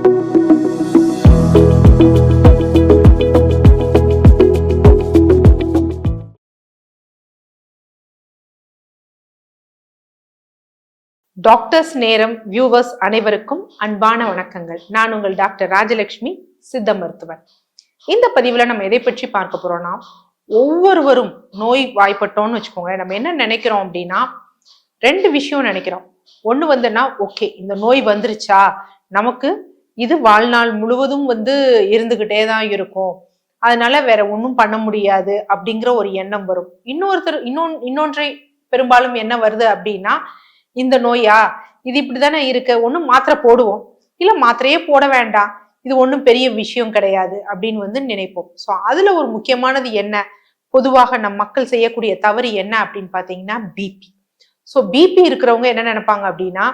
Doctors நேரம் viewers அனைவருக்கும் அன்பான வணக்கங்கள். நான் உங்கள் டாக்டர் ராஜலட்சுமி, சித்த மருத்துவர். இந்த பதிவுல நம்ம எதை பற்றி பார்க்க போறோம்னா, ஒவ்வொருவரும் நோய் வாய்ப்பட்டோம்னு வச்சுக்கோங்க, நம்ம என்ன நினைக்கிறோம் அப்படின்னா, ரெண்டு விஷயம் நினைக்கிறோம். ஒண்ணு வந்துன்னா, ஓகே இந்த நோய் வந்துருச்சா, நமக்கு இது வாழ்நாள் முழுவதும் இருந்துகிட்டே தான் இருக்கும், அதனால வேற ஒன்றும் பண்ண முடியாது அப்படிங்கிற ஒரு எண்ணம் வரும். இன்னொன்றை பெரும்பாலும் என்ன வருது அப்படின்னா, இந்த நோயா, இது இப்படிதானே இருக்கு, ஒன்னும் மாத்திரை போடுவோம், இல்ல மாத்திரையே போட வேண்டாம், இது ஒன்றும் பெரிய விஷயம் கிடையாது அப்படின்னு நினைப்போம். ஸோ அதுல ஒரு முக்கியமானது என்ன, பொதுவாக நம் மக்கள் செய்யக்கூடிய தவறு என்ன அப்படின்னு பாத்தீங்கன்னா பிபி. ஸோ பிபி இருக்கிறவங்க என்ன நினைப்பாங்க அப்படின்னா,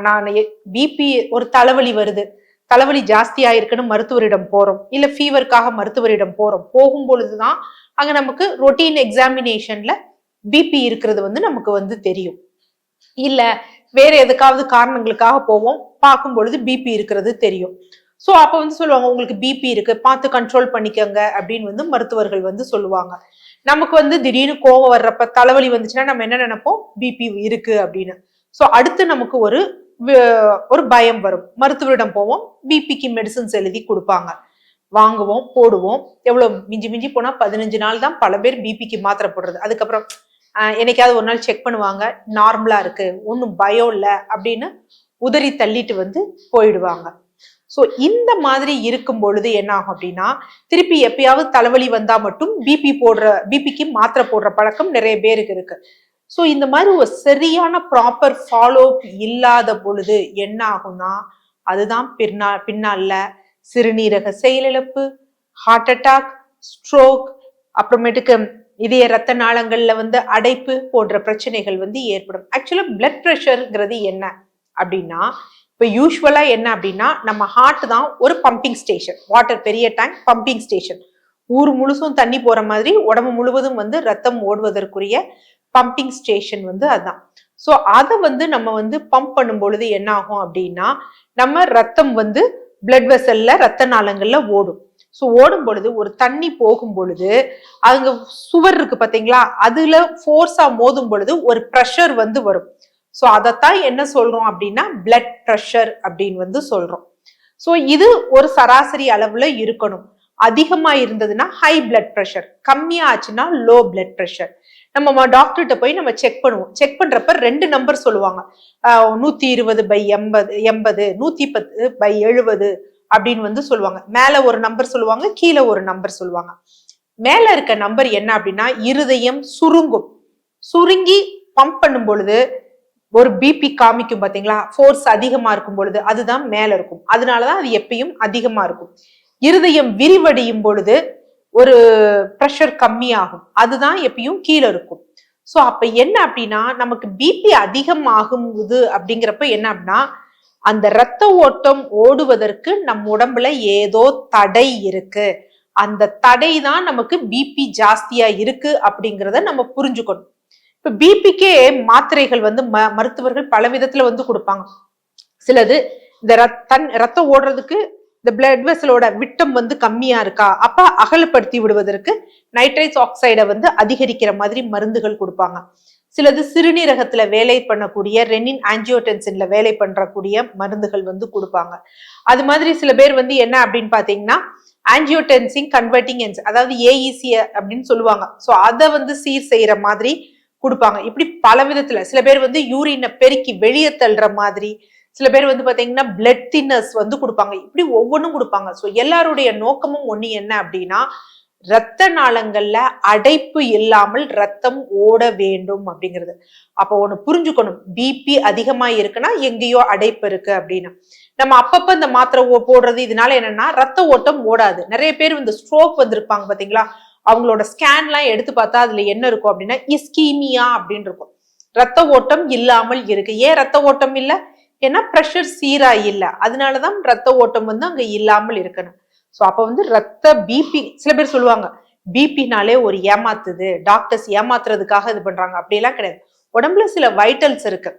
நான் பிபி ஒரு தலைவலி வருது, தலைவலி ஜாஸ்தியா இருக்குன்னு மருத்துவரிடம் போறோம், இல்ல ஃபீவருக்காக மருத்துவரிடம் போறோம், போகும் பொழுதுதான் அங்க நமக்கு ரொட்டீன் எக்ஸாமினேஷன்ல பிபி இருக்கிறது நமக்கு தெரியும். இல்ல வேற எதுக்காவது காரணங்களுக்காக போவோம், பார்க்கும் பொழுது பிபி இருக்கிறது தெரியும். சோ அப்ப சொல்லுவாங்க, உங்களுக்கு பிபி இருக்கு, பார்த்து கண்ட்ரோல் பண்ணிக்கங்க அப்படின்னு மருத்துவர்கள் சொல்லுவாங்க. நமக்கு திடீர்னு கோவம் வர்றப்ப, தலைவலி வந்துச்சுன்னா நம்ம என்ன நினைப்போம், பிபி இருக்கு அப்படின்னு. சோ அடுத்து நமக்கு ஒரு பயம் வரும், மருத்துவரிடம் போவோம், பிபிக்கு மெடிசன்ஸ் எழுதி கொடுப்பாங்க, வாங்குவோம், போடுவோம். எவ்வளவு மிஞ்சி மிஞ்சி போனா 15 நாள் தான் பல பேர் பிபிக்கு மாத்திரை போடுறது. அதுக்கப்புறம் என்னைக்காவது ஒரு நாள் செக் பண்ணுவாங்க, நார்மலா இருக்கு, ஒன்றும் பயம் இல்லை அப்படின்னு உதறி தள்ளிட்டு போயிடுவாங்க. ஸோ இந்த மாதிரி இருக்கும் பொழுது என்ன ஆகும் அப்படின்னா, திருப்பி எப்பயாவது தலைவலி வந்தா மட்டும் பிபிக்கு மாத்திரை போடுற பழக்கம் நிறைய பேருக்கு இருக்கு. ஸோ இந்த மாதிரி ஒரு சரியான ப்ராப்பர் ஃபாலோ இல்லாத பொழுது என்ன ஆகும்னா, அதுதான் பின்னால சிறுநீரக செயலிழப்பு, ஹார்ட் அட்டாக், ஸ்ட்ரோக், அப்புறமேட்டுக்கு இதய ரத்த நாளங்கள்ல அடைப்பு போன்ற பிரச்சனைகள் ஏற்படும். ஆக்சுவலா பிளட் ப்ரெஷர்ங்கிறது என்ன அப்படின்னா, இப்ப யூஸ்வலா என்ன அப்படின்னா, நம்ம ஹார்ட் தான் ஒரு பம்பிங் ஸ்டேஷன், வாட்டர் பெரிய டேங்க் பம்பிங் ஸ்டேஷன், ஊர் முழுசும் தண்ணி போற மாதிரி உடம்பு முழுவதும் ரத்தம் ஓடுவதற்குரிய பம்பிங் ஸ்டேஷன் அதுதான். சோ அதை நம்ம பம்ப் பண்ணும் பொழுது என்ன ஆகும் அப்படின்னா, நம்ம ரத்தம் பிளட் வெசல்ல ரத்த நாளங்கள்ல ஓடும். ஸோ ஓடும் பொழுது ஒரு தண்ணி போகும் பொழுது அங்க சுவர் இருக்கு பாத்தீங்களா, அதுல ஃபோர்ஸா மோதும் பொழுது ஒரு ப்ரெஷர் வரும். ஸோ அதைத்தான் என்ன சொல்றோம் அப்படின்னா பிளட் ப்ரெஷர் அப்படின்னு சொல்றோம். ஸோ இது ஒரு சராசரி அளவுல இருக்கணும். அதிகமா இருந்ததுன்னா ஹை பிளட் ப்ரெஷர், கம்மியா ஆச்சுன்னா லோ பிளட் ப்ரெஷர். நம்ம டாக்டர்கிட்ட போய் நம்ம செக் பண்ணுவோம். செக் பண்றப்ப 2 நம்பர் சொல்லுவாங்க, 120/80, 110/70 அப்படின்னு சொல்லுவாங்க. மேல ஒரு நம்பர் சொல்லுவாங்க, கீழே ஒரு நம்பர் சொல்லுவாங்க. மேல இருக்க நம்பர் என்ன அப்படின்னா, இருதயம் சுருங்கும், சுருங்கி பம்ப் பண்ணும் பொழுது ஒரு பிபி காமிக்கும் பாத்தீங்களா, ஃபோர்ஸ் அதிகமா இருக்கும் பொழுது அதுதான் மேல இருக்கும், அதனாலதான் அது எப்பயும் அதிகமா இருக்கும். இருதயம் விரிவடையும் பொழுது ஒரு ப்ரெஷர் கம்மியாகும், அதுதான் எப்பயும் கீழே இருக்கும். சோ அப்ப என்ன அப்படின்னா, நமக்கு பிபி அதிகமாகுது அப்படிங்கிறப்ப என்ன அப்படின்னா, அந்த இரத்த ஓட்டம் ஓடுவதற்கு நம் உடம்புல ஏதோ தடை இருக்கு, அந்த தடை தான் நமக்கு பிபி ஜாஸ்தியா இருக்கு அப்படிங்கிறத நம்ம புரிஞ்சுக்கணும். இப்ப பிபிக்கே மாத்திரைகள் மருத்துவர்கள் பல விதத்துல கொடுப்பாங்க. சிலது இந்த ரத்தம் ஓடுறதுக்கு இந்த பிளட் வெசலோட விட்டம் கம்மியா இருக்கா, அப்ப அகலப்படுத்தி விடுவதற்கு நைட்ரேட்ஸ் ஆக்சைடை அதிகரிக்கிற மாதிரி மருந்துகள் கொடுப்பாங்க. சிலது சிறுநீரகத்துல வேலை பண்ணக்கூடிய ரெனின் ஆஞ்சியோடென்சின்ல வேலை பண்றக்கூடிய மருந்துகள் கொடுப்பாங்க. அது மாதிரி சில பேர் என்ன அப்படின்னு பாத்தீங்கன்னா ஆஞ்சியோடென்சின் கன்வெர்ட்டிங் என்ஸ், அதாவது ஏஇசி அப்படின்னு சொல்லுவாங்க. ஸோ அதை சீர் செய்யற மாதிரி கொடுப்பாங்க. இப்படி பல விதத்துல சில பேர் யூரினை பெருக்கி வெளியே தள்ளுற மாதிரி, சில பேர் பாத்தீங்கன்னா பிளட் தின்னர்ஸ் கொடுப்பாங்க. இப்படி ஒவ்வொன்றும் கொடுப்பாங்க. ஸோ எல்லாருடைய நோக்கமும் ஒண்ணு என்ன அப்படின்னா, இரத்த நாளங்கள்ல அடைப்பு இல்லாமல் ரத்தம் ஓட வேண்டும் அப்படிங்கிறது. அப்ப ஒண்ணு புரிஞ்சுக்கணும், பிபி அதிகமா இருக்குன்னா எங்கேயோ அடைப்பு இருக்கு அப்படின்னு. நம்ம அப்பப்ப இந்த மாத்திரை போடுறது இதனால என்னன்னா ரத்த ஓட்டம் ஓடாது. நிறைய பேர் இந்த ஸ்ட்ரோக் வந்திருப்பாங்க பாத்தீங்களா, அவங்களோட ஸ்கேன் எல்லாம் எடுத்து பார்த்தா அதுல என்ன இருக்கும் அப்படின்னா இஸ்கீமியா அப்படின்னு இருக்கும், ரத்த ஓட்டம் இல்லாமல் இருக்கு. ஏன் ரத்த ஓட்டம் இல்ல, ஏன்னா ப்ரெஷர் சீரா இல்ல, அதனாலதான் ரத்த ஓட்டம் அங்க இல்லாமல் இருக்கணும். சோ அப்ப ரத்த பிபி, சில பேர் சொல்லுவாங்க பிபினாலே ஒரு ஏமாத்துது, டாக்டர்ஸ் ஏமாத்துறதுக்காக இது பண்றாங்க, அப்படியெல்லாம் கிடையாது. உடம்புல சில வைட்டல்ஸ் இருக்கு,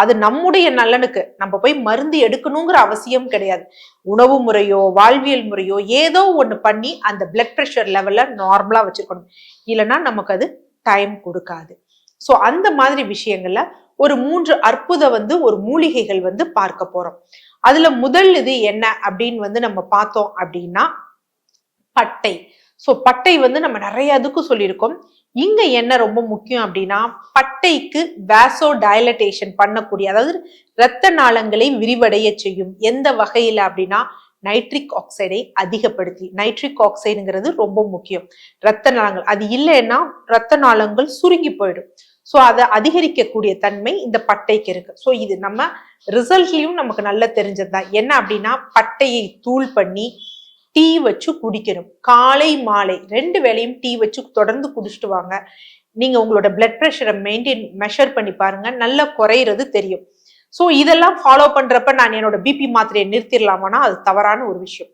அது நம்முடைய நலனுக்கு. நம்ம போய் மருந்து எடுக்கணுங்கிற அவசியம் கிடையாது. உணவு முறையோ வாழ்வியல் முறையோ ஏதோ ஒண்ணு பண்ணி அந்த பிளட் பிரஷர் லெவல்ல நார்மலா வச்சிருக்கணும். இல்லைன்னா நமக்கு அது டைம் கொடுக்காது. சோ அந்த மாதிரி விஷயங்கள்ல ஒரு 3 அற்புத ஒரு மூலிகைகள் பார்க்க போறோம். அதுல முதல் இது என்ன அப்படின்னு நம்ம பார்த்தோம் அப்படின்னா பட்டை. சோ பட்டை நம்ம நிறைய அதுக்கு சொல்லியிருக்கோம். இங்க என்ன ரொம்ப முக்கியம் அப்படின்னா பட்டைக்கு வாசோ டைலட்டேஷன் பண்ணக்கூடிய, அதாவது இரத்த நாளங்களை விரிவடைய செய்யும். எந்த வகையில அப்படின்னா நைட்ரிக் ஆக்சைடை அதிகப்படுத்தி. நைட்ரிக் ஆக்சைடுங்கிறது ரொம்ப முக்கியம். இரத்த நாளங்கள் அது இல்லைன்னா இரத்த நாளங்கள் சுருங்கி போயிடும். சோ அதை அதிகரிக்கக்கூடிய தன்மை இந்த பட்டைக்கு இருக்கு. சோ இது நம்ம ரிசல்ட்லயும் நமக்கு நல்லா தெரிஞ்சதுதான். என்ன அப்படின்னா பட்டையை தூள் பண்ணி டீ வச்சு குடிக்கணும். காலை மாலை 2 வேளையும் டீ வச்சு தொடர்ந்து குடிச்சிட்டு வாங்க. நீங்க உங்களோட பிளட் பிரஷரை மெஷர் பண்ணி பாருங்க, நல்லா குறையிறது தெரியும். சோ இதெல்லாம் ஃபாலோ பண்றப்ப நான் என்னோட பிபி மாத்திரையை நிறுத்திடலாமான்னா அது தவறான ஒரு விஷயம்.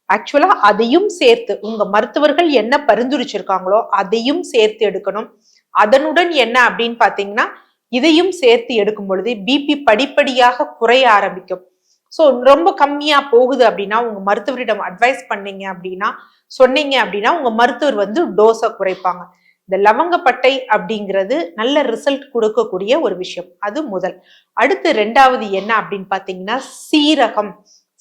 ஆக்சுவலா அதையும் சேர்த்து உங்க மருத்துவர்கள் என்ன பரிந்துரைச்சிருக்காங்களோ அதையும் சேர்த்து எடுக்கணும். அதனுடன் என்ன அப்படின்னு பாத்தீங்கன்னா இதையும் சேர்த்து எடுக்கும் பொழுது பிபி படிப்படியாக குறைய ஆரம்பிக்கும். சோ ரொம்ப கம்மியா போகுது அப்படின்னா உங்க மருத்துவரிடம் அட்வைஸ் பண்ணீங்க அப்படின்னா சொன்னீங்க அப்படின்னா உங்க மருத்துவர் டோஸை குறைப்பாங்க. இந்த லவங்கப்பட்டை அப்படிங்கிறது நல்ல ரிசல்ட் கொடுக்கக்கூடிய ஒரு விஷயம். அது முதல். அடுத்து 2வது என்ன அப்படின்னு பாத்தீங்கன்னா சீரகம்.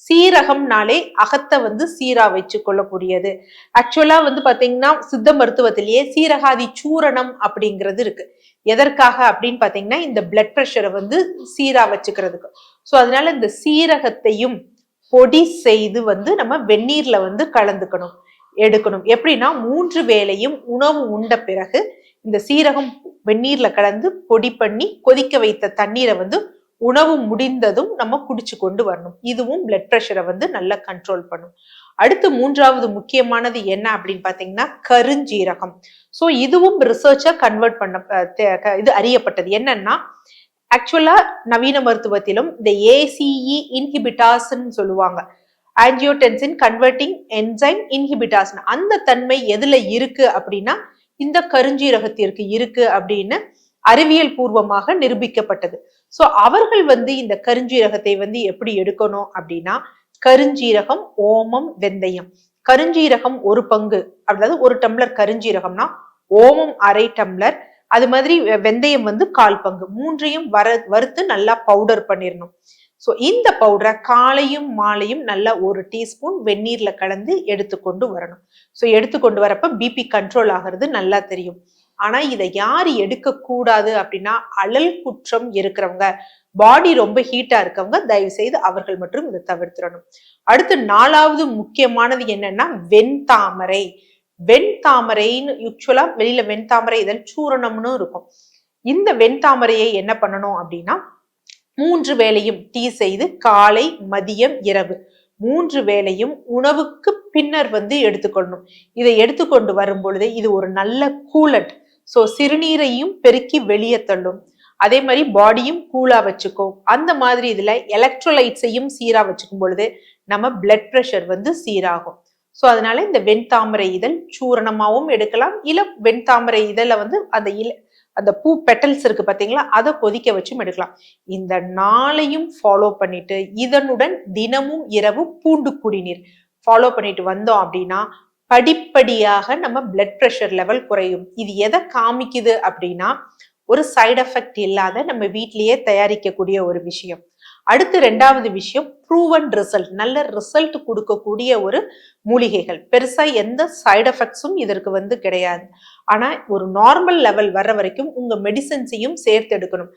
சீரகம்னாலே அகத்தை சீரா வச்சு கொள்ளக்கூடியது. ஆக்சுவலா பாத்தீங்கன்னா சித்த மருத்துவத்திலேயே சீரகாதி சூரணம் அப்படிங்கிறது இருக்கு. எதற்காக அப்படின்னு பாத்தீங்கன்னா இந்த பிளட் பிரஷரை சீரா வச்சுக்கிறதுக்கு. சோ அதனால இந்த சீரகத்தையும் பொடி செய்து நம்ம வெந்நீர்ல கலந்துக்கணும், எடுக்கணும். எப்படின்னா 3 வேளையும் உணவு உண்ட பிறகு இந்த சீரகம் வெந்நீர்ல கலந்து பொடி பண்ணி கொதிக்க வைத்த தண்ணீரை உணவு முடிந்ததும் நம்ம குடிச்சு கொண்டு வரணும். இதுவும் பிளட் பிரஷரை நல்லா கண்ட்ரோல் பண்ணும். அடுத்து 3வது முக்கியமானது என்ன அப்படின்னு பாத்தீங்கன்னா கருஞ்சீரகம். சோ இதுவும் ரிசர்ச்சா கன்வெர்ட் பண்ண இது அறியப்பட்டது. என்னன்னா ஆக்சுவலா நவீன மருத்துவத்திலும் இந்த ஏசிஇ இன்ஹிபிட்டாஸ் சொல்லுவாங்க, ஆஞ்சியோடென்சின் கன்வெர்ட்டிங் என்சைம் இன்ஹிபிட்டாஸ். அந்த தன்மை எதுல இருக்கு அப்படின்னா இந்த கருஞ்சீரகத்திற்கு இருக்கு அப்படின்னு அறிவியல் பூர்வமாக நிரூபிக்கப்பட்டது. சோ அவர்கள் இந்த கருஞ்சீரகத்தை எப்படி எடுக்கணும் அப்படின்னா கருஞ்சீரகம், ஓமம், வெந்தயம். கருஞ்சீரகம் 1 பங்கு, அதாவது 1 டம்ளர் கருஞ்சீரகம்னா ஓமம் 1/2 டம்ளர், அது மாதிரி வெந்தயம் 1/4 பங்கு. 3ஐயும் வறுத்து நல்லா பவுடர் பண்ணிடணும். சோ இந்த பவுடரை காலையும் மாலையும் நல்லா 1 டீஸ்பூன் வெந்நீர்ல கலந்து எடுத்துக்கொண்டு வரணும். சோ எடுத்துக்கொண்டு வரப்ப பிபி கண்ட்ரோல் ஆகிறது நல்லா தெரியும். ஆனா இதை யாரு எடுக்க கூடாது அப்படின்னா அழல் குற்றம் இருக்கிறவங்க, பாடி ரொம்ப ஹீட்டா இருக்கவங்க தயவு செய்து அவர்கள் மட்டும் இதை தவிர்த்திடணும். அடுத்து 4வது முக்கியமானது என்னன்னா வெண்தாமரை. வெண்தாமரைன்னு யூஸ்வலா வெளியில வெண்தாமரை இதழ் சூரணம்னு இருக்கும். இந்த வெண்தாமரையை என்ன பண்ணணும் அப்படின்னா 3 வேளையும் டீ செய்து காலை, மதியம், இரவு 3 வேளையும் உணவுக்கு பின்னர் எடுத்துக்கொள்ளணும். இதை எடுத்துக்கொண்டு வரும் பொழுது இது ஒரு நல்ல கூலட். சோ சிறுநீரையும் பெருக்கி வெளியே தள்ளும். அதே மாதிரி பாடியும் கூலா வச்சுக்கும். அந்த மாதிரி இதுல எலக்ட்ரோலைட்ஸையும் சீரா வச்சுக்கும் பொழுது நம்ம பிளட் பிரஷர் சீராகும். சோ அதனால இந்த வெண்தாமரை இதழ் சூரணமாவும் எடுக்கலாம், இல்ல வெண்தாமரை இதழ அந்த பூ பெட்டல்ஸ் இருக்கு பாத்தீங்களா, அதை கொதிக்க வச்சும் எடுக்கலாம். இந்த 4ஐயும் ஃபாலோ பண்ணிட்டு இதனுடன் தினமும் இரவு பூண்டு குடிநீர் ஃபாலோ பண்ணிட்டு வந்தோம் அப்படின்னா படிப்படியாக நம்ம பிளட் பிரஷர் லெவல் குறையும். இது எதை காமிக்குது அப்படின்னா ஒரு சைடு எஃபெக்ட் இல்லாத நம்ம வீட்டிலேயே தயாரிக்கக்கூடிய ஒரு விஷயம். அடுத்து 2வது விஷயம் ப்ரூவன் ரிசல்ட். நல்ல ரிசல்ட் கொடுக்கக்கூடிய ஒரு மூலிகைகள். பெருசா எந்த சைடு எஃபெக்ட்ஸும் இதற்கு கிடையாது. ஆனா ஒரு நார்மல் லெவல் வர்ற வரைக்கும் உங்க மெடிசன்ஸையும் சேர்த்து எடுக்கணும்.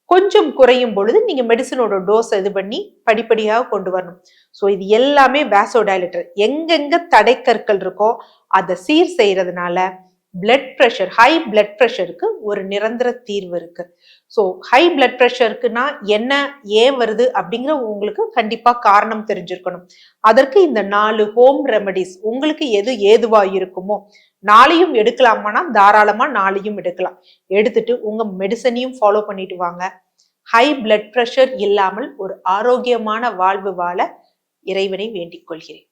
கொஞ்சம் குறையும் பொழுது நீங்க மெடிசனோட டோஸ் இது பண்ணி படிப்படியாக கொண்டு வரணும். சோ இது எல்லாமே வாசோடைலேட்டர். எங்கெங்க தடைக்கற்கள் இருக்கோ அதை சீர் செய்யறதுனால பிளட் பிரஷர், ஹை பிளட் பிரஷருக்கு ஒரு நிரந்தர தீர்வு இருக்கு. சோ ஹை பிளட் பிரஷருக்குன்னா என்ன, ஏன் வருது அப்படிங்கிற உங்களுக்கு கண்டிப்பா காரணம் தெரிஞ்சிருக்கணும். அதற்கு இந்த 4 ஹோம் ரெமடிஸ் உங்களுக்கு எது ஏதுவா இருக்குமோ 4ஐயும் எடுக்கலாமானா தாராளமா 4ஐயும் எடுக்கலாம். எடுத்துட்டு உங்க மெடிசனையும் ஃபாலோ பண்ணிட்டு வாங்க. ஹை பிளட் பிரஷர் இல்லாமல் ஒரு ஆரோக்கியமான வாழ்வு வாழ இறைவனை வேண்டிக் கொள்கிறேன்.